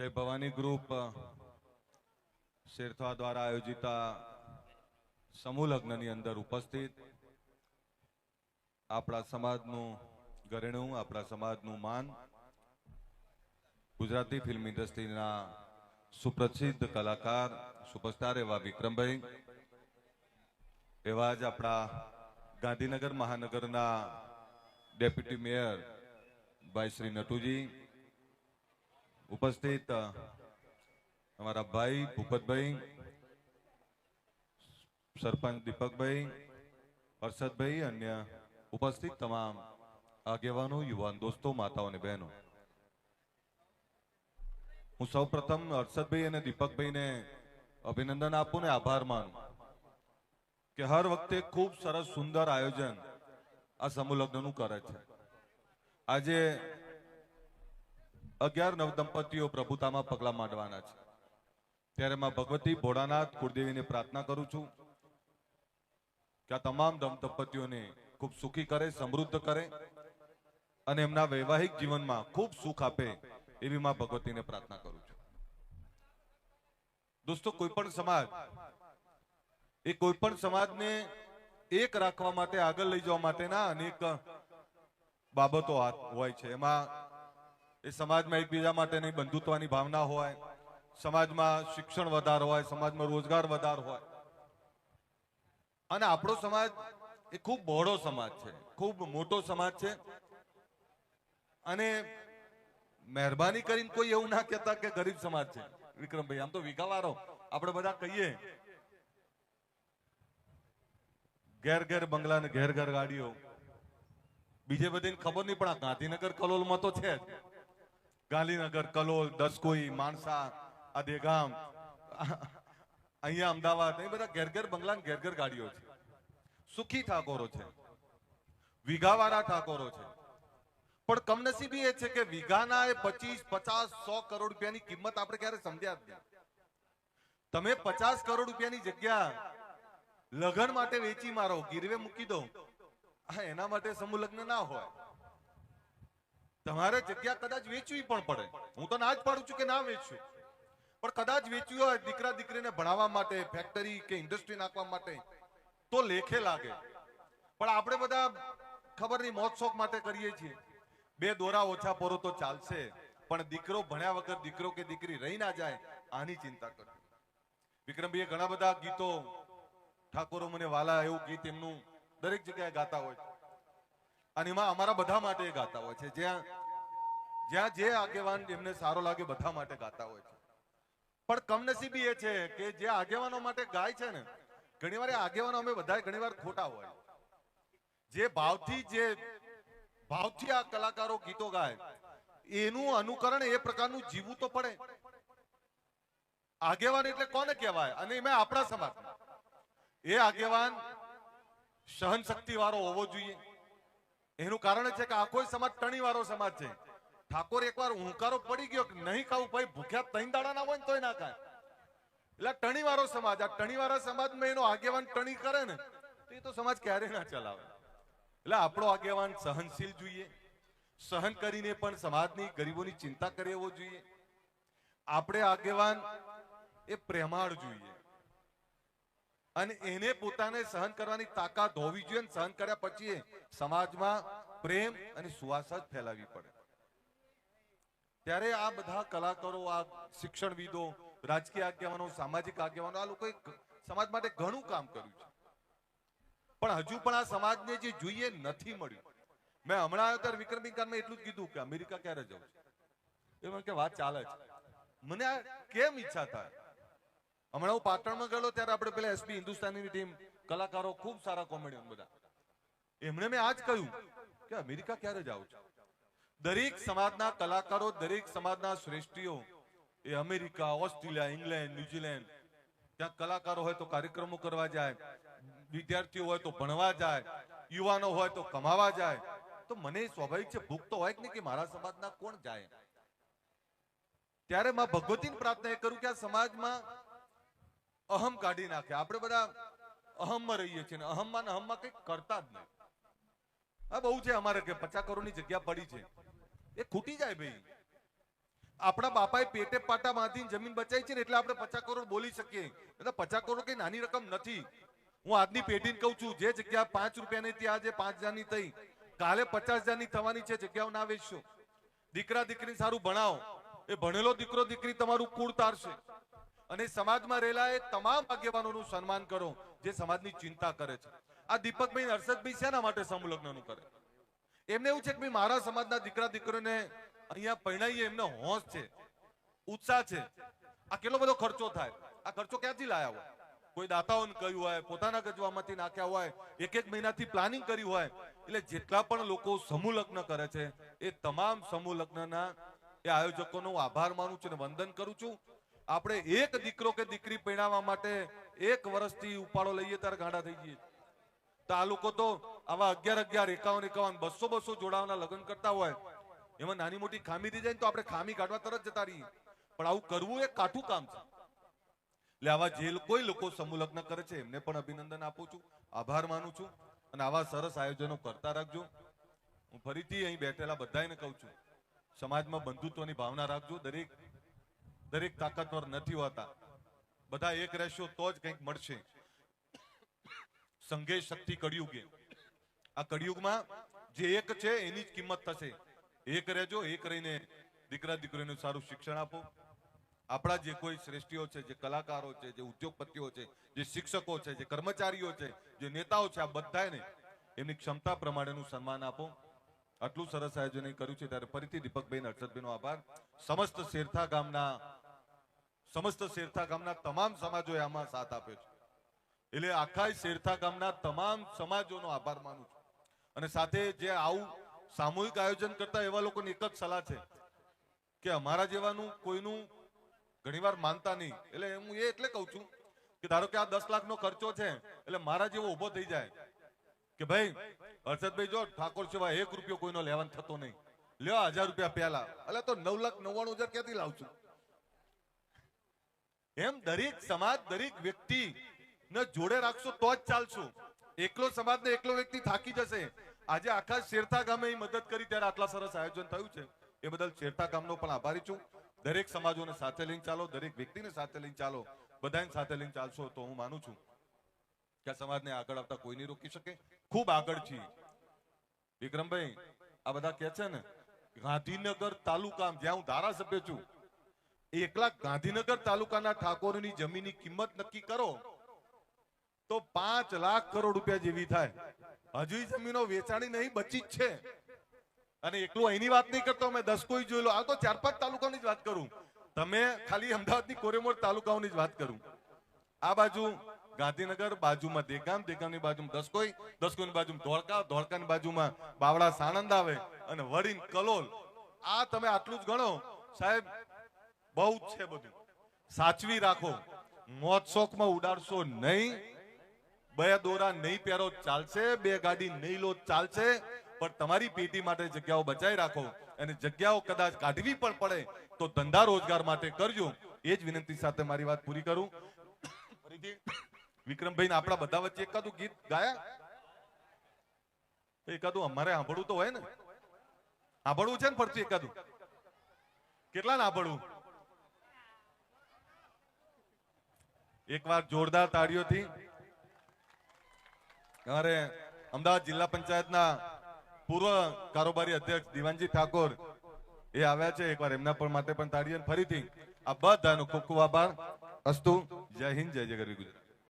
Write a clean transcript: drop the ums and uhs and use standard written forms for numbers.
जय भवानी ग्रुप शेरथवा द्वारा आयोजित समूह लग्न अंदर उपस्थित अपना समाजनु घरेणु अपना समाजनु मान गुजराती फिल्म इंडस्ट्री सुप्रसिद्ध कलाकार सुपरस्टार एवं विक्रम भाई एवं अपना गांधीनगर महानगर डेप्यूटी मेयर भाई श्री नटूजी उपस्थित हमारा भाई भूपत भाई सरपंच दीपक भाई हर्षद भाई अन्य उपस्थित तमाम आगेवानों युवान दोस्तों माताओं ने बहनों हूँ सौ प्रथम हर्षद भाई और दीपक भाई ने अभिनंदन आपू ने आभार मानु कि हर वक्ते खूब सरस सुंदर आयोजन आ समूह लग्न करे छे। आजे 11 नवदंपतिओ प्रभुता में पगला मांडवाना छे त्यारे मां भगवती भोळानाथ कुलदेवी ने प्रार्थना करूं छूं कि आ तमाम दंपतिओं ने खूब सुखी करे समृद्ध करे अने एमना वैवाहिक जीवन में खूब सुख आपे एवी मां भगवती ने प्रार्थना करूं छूं। दोस्तों कोईपण समाज कोईपण समाज ने एक राखवा माटे आगळ लई जवा माटेना अनेक बाबतो होय छे। एमां ए समाज में एकबीजा माटेनी बंधुत्वनी भावना होय, समाज में शिक्षण वधार होय, समाज में रोजगार वधार होय अने आपणो समाज ए खूब बहोळो समाज छे, खूब मोटो समाज छे अने मेहरबानी करीने कोई एवुं ना कहेता के गरीब समाज छे। विक्रम भाई आम तो विकावारो आपणे बधा कहीए घेर घेर बंगला ने घेर घेर गाड़ीओ बीजे बधीने खबर नहीं पण आ गांधीनगर कलोल में तो छे गांधीनगर कलोल दसकोई माणसा आ देगाम अहींया अमदावाद ए बधा घेर घेर बंगला ने घेर घेर गाड़ीओ छे। सुखी ठाकोरो छे, वीघावाळा ठाकोरो छे पण कमनसीबी ए छे के वीघाना ए 25, 50, 100 करोड़ रुपयानी किंमत आपणे क्यारे समज्या ज नहीं। तमे 50 करोड़ रुपयानी जग्या लगन माटे वेची मारो गिरवे मूकी दो एना माटे समूह लग्न ना होय। तमारे जग्या कदाच वेचवी पण पड़े हूँ तो ना ज पाडું છું કે ના વેચશું પણ કદાચ વેચવી હોય દીકરા દીકરીને ભણાવવા માટે ફેક્ટરી કે ઇન્ડસ્ટ્રી નાખવા માટે તો લેખે લાગે પણ આપણે બધા ખબર નહીં મોજ શોખ માટે કરીએ છીએ। બે દોરા ઓછા પોરો તો ચાલશે પણ દીકરો ભણ્યા વગર દીકરો કે દીકરી રહી ના જાય આની ચિંતા કરજો। વિક્રમભાઈએ ઘણા બધા ગીતો ઠાકોરો મને વાલા એવું ગીત એમનું દરેક જગ્યાએ ગાતા હોય અને એમાં અમારા બધા માટે ગાતા હોય છે। જ્યાં જ્યાં જે આગેવાન એમને સારો લાગે બધા માટે ગાતા હોય છે પણ કમનસીબી એ છે કે જે આગેવાનો માટે ગાય છે ને ઘણીવાર એ આગેવાનો અમે બધાએ ઘણીવાર ખોટા હોય। જે ભાવથી આ કલાકારો ગીતો ગાય એનું અનુકરણ એ પ્રકારનું જીવવું તો પડે। આગેવાન એટલે કોને કહેવાય અને એમાં આપણા સમાજમાં એ આગેવાન સહન શક્તિ વાળો હોવો જોઈએ। એનું કારણ છે કે આ કોઈ સમાજ ટણી વાળો સમાજ છે। ઠાકોર એકવાર હુંકારો પડી ગયો કે નહીં ખાવું ભાઈ ભૂખ્યા 3 દાડા ના હોય તોય ના ખાય એટલે ટણી વાળો સમાજ આ ટણી વાળા સમાજમાં એનો આગેવાન ટણી કરે ને તો એ તો સમાજ ક્યારે ના ચલાવે। એટલે આપણો આગેવાન સહનશીલ જોઈએ, સહન કરીને પણ સમાજની ગરીબોની ચિંતા કરે એવો જોઈએ। આપણે આગેવાન એ પ્રેમાળ જોઈએ અને એને પોતાને સહન કરવાની તાકાત હોવી જોઈએ। સહન કર્યા પછી સમાજમાં પ્રેમ અને સુવાસ જ ફેલાવી પડે। ત્યારે આ બધા કલાકારો આ શિક્ષણવિદો રાજકીય આગેવાનો સામાજિક આગેવાનો આ લોકોએ સમાજ માટે ઘણું કામ કર્યું છે પણ હજુ પણ આ સમાજને જે જોઈએ નથી મળ્યું। મેં હમણાં આવ્યો ત્યારે વિક્રમભાઈ કાનમાં એટલું જ કીધું કે અમેરિકા ક્યારે જવું છે એ મને કે વાત ચાલે છે મને આ કેમ ઈચ્છા થાય। હમણાં હું પાટણમાં ગયેલો ત્યારે આપણે પેલા એસપી હિન્દુસ્તાનીની ટીમ કલાકારો ખૂબ સારા કોમેડિયન બધા એમણે મેં આજ કહ્યું કે અમેરિકા ક્યારે જાવ છો। દરેક સમાજના કલાકારો દરેક સમાજના શ્રેષ્ઠીઓ એ અમેરિકા ઓસ્ટ્રેલિયા ઇંગ્લેન્ડ ન્યુઝીલેન્ડ ત્યાં કલાકારો હોય તો કાર્યક્રમો કરવા જાય, વિદ્યાર્થીઓ હોય તો ભણવા જાય, યુવાનો હોય તો કમાવા જાય। તો મને સ્વાભાવિક છે ભૂખ તો હોય જ નહીં કે મારા સમાજના કોણ જાય। ત્યારે માં ભગવતીની પ્રાર્થના એ કરું કે આ સમાજમાં અહમ કાઢી નાખે। આપણે બધા અહમમાં રહીએ છીએ ને અહમમાં કંઈક કરતા જ નહીં। આ બહુ છે અમારે કે 50 કરોડની જગ્યા પડી છે એ ખૂટી જાય ભાઈ। આપણા બાપાએ પેટે પાટા બાંધીને જમીન બચાવી છે ને એટલે આપણે 50 કરોડ બોલી શકીએ. 50 કરોડ કઈ નાની રકમ નથી. હું આજની પેઢીને કહું છું, જે જગ્યા 5 રૂપિયાની હતી આજે 5 હજારની થઈ, કાલે 50 હજારની થવાની છે. જગ્યાઓ ના વેચશો. દીકરા દીકરી સારું ભણાવો. એ ભણેલો દીકરો દીકરી તમારું કુળ તારશે. અને સમાજમાં રહેલા એ તમામ આગેવાનોનું સન્માન કરો જે સમાજની ચિંતા કરે છે. આ દીપકભાઈ હર્ષદભાઈ શેના માટે સમૂહ લગ્નનું કરે? એમને એવું છે કે મારા સમાજના દીકરા દીકરીઓને અહીંયા પરણાઈએ, એમને હોશ છે, ઉત્સાહ છે. આ કેટલો બધો ખર્ચો થાય, આ ખર્ચો ક્યાંથી લાયા હોય? કોઈ દાતાઓને કહ્યું હોય, પોતાના ગજવામાંથી નાખ્યા હોય, એક મહિનાથી પ્લાનિંગ કર્યું હોય. એટલે જેટલા પણ લોકો સમૂહ લગ્ન કરે છે એ તમામ સમૂહ લગ્નના એ આયોજકોનો આભાર માનું છું અને વંદન કરું છું. આપણે એક દીકરો કે દીકરી પરણાવવા માટે 1 વર્ષથી ઉપાડો લઈએ ત્યારે ગાંડા થઈ જઈએ. તો આ લોકો તો આવા 11 51 200 જોડાવાના લગ્ન કરતા હોય, એમાં નાની મોટી ખામી થઈ જાય તો આપણે ખામી કાઢવા તરત જતા રહીએ. પણ આવું કરવું એ કાઠું કામ છે. એટલે આવા જે કોઈ લોકો સમૂહ લગ્ન કરે છે એમને પણ અભિનંદન આપું છું, આભાર માનું છું. અને આવા સરસ આયોજનો કરતા રાખજો. હું ફરીથી અહીં બેઠેલા બધાને કહું છું, સમાજમાં બંધુત્વની ભાવના રાખજો. દરેક તાકાતવર નથી હોતા. બધા એક રહેશો તો જ કંઈક મળશે. સંઘે શક્તિ કળિયુગે. આ કળિયુગમાં જે એક છે એની જ કિંમત થશે. એક રહેજો, એક રહીને દીકરા દીકરીઓને સારું શિક્ષણ આપો. આપણા જે કોઈ શ્રેષ્ઠીઓ છે, જે કલાકારો છે, જે ઉદ્યોગપતિઓ છે, જે શિક્ષકો છે, જે કર્મચારીઓ છે, જે નેતાઓ છે, આ બધાને એમની ક્ષમતા પ્રમાણેનું સન્માન આપો. આટલું સરસ આયોજન કર્યું છે ત્યારે ફરીથી દીપકભાઈ હર્ષદભાઈનો આભાર. સમસ્ત શેરથા ગામના તમામ સમાજોએ આમાં સાથ આપ્યો છે. એટલે આખા શેરથા ગામના તમામ સમાજોનો આભાર માનું છું. અને સાથે જે આવું સામૂહિક આયોજન કરતા એવા લોકોની એક જ સલાહ છે કે અમારા જેવાનું કોઈનું ઘણીવાર માનતા નહીં. એટલે હું એટલે કહું છું કે ધારો કે આ 10 લાખનો ખર્ચો છે, એટલે મારા જેવો ઉભો થઈ જાય કે ભાઈ હર્ષદભાઈ જો ઠાકોર સિવાય 1 રૂપિયો કોઈનો લેવાનો થતો નહીં, લ્યો 1000 રૂપિયા પહેલા. એટલે તો 9,99,000 ક્યાંથી લાવશું? એમ દરેક સમાજ, દરેક વ્યક્તિ ને જોડે રાખશો તો જ ચાલશું. એકલો સમાજ ને એકલો વ્યક્તિ થાકી જશે. આજે આખા શેરથા ગામે મદદ કરી ત્યારે આટલા સરસ આયોજન થયું છે. એ બદલ શેરથા ગામનો પણ આભારી છું. દરેક સમાજોને સાથે લઈને ચાલો, દરેક વ્યક્તિને સાથે લઈને ચાલો. બધાને સાથે લઈને ચાલશો તો હું માનું છું કે આ સમાજને આગળ આવતા કોઈ નહીં રોકી શકે. ખૂબ આગળ છીએ. વિક્રમભાઈ, આ બધા કે છે ને ગાંધીનગર તાલુકા, જ્યાં હું ધારાસભ્ય છું, એકલા ગાંધીનગર તાલુકાના ઠાકોરની જમીનની કિંમત નક્કી કરો તો 5 લાખ કરોડ રૂપિયા જેવી થાય. હજુ જમીનો વેચાણી નહીં, બચી જ છે. અને એકલું અહીંની વાત નહીં કરતો, અમે 10 કોઈ જોઈ લો. આ તો 4-5 તાલુકાની જ વાત કરું. તમે ખાલી અમદાવાદની કોરેમોર તાલુકાઓની જ વાત કરું. આ બાજુ ગાંધીનગર, બાજુમાં દેગામ, દેગામની બાજુમાં 10 કોઈ, 10 કોઈની બાજુમાં ધોળકા, ધોળકાની બાજુમાં બાવળા સાણંદ આવે અને વડીન કલોલ. આ તમે આટલું જ ગણો સાહેબ, બહુ જ છે. બધું સાચવી રાખો. મોત શોખમાં ઉડાડશો નહીં. 2 દોરા નહીં પહેરો ચાલશે, 2 ગાડી નહીં લો ચાલશે, પણ તમારી પેટી માટે જગ્યાઓ બચાવી રાખો. અને જગ્યાઓ કદાચ કાઢવી પણ પડે તો ધંધા રોજગાર માટે કરજો. એ જ વિનંતી સાથે મારી વાત પૂરી કરું. ફરીથી વિક્રમભાઈ ને આપણા બધા વચ્ચે એકાદું ગીત ગાયા, એકાદું અમારે સાંભળવું તો હોય ને. સાંભળવું છે ને ફરતી એકાદું? કેટલા ના સાંભળવું? એકવાર જોરદાર તાળીઓથી અમારે અમદાવાદ જિલ્લા પંચાયતના પૂર્વ કારોબારી અધ્યક્ષ દીવાનજી ઠાકોર એ આવ્યા છે. એકવાર એમના પણ માટે પણ તાળીઓ. ફરીથી આ બધાનો ખૂબ ખૂબ આભાર. અસ્તુ. જય હિન્દ, જય જય ગરવી ગુજરાત.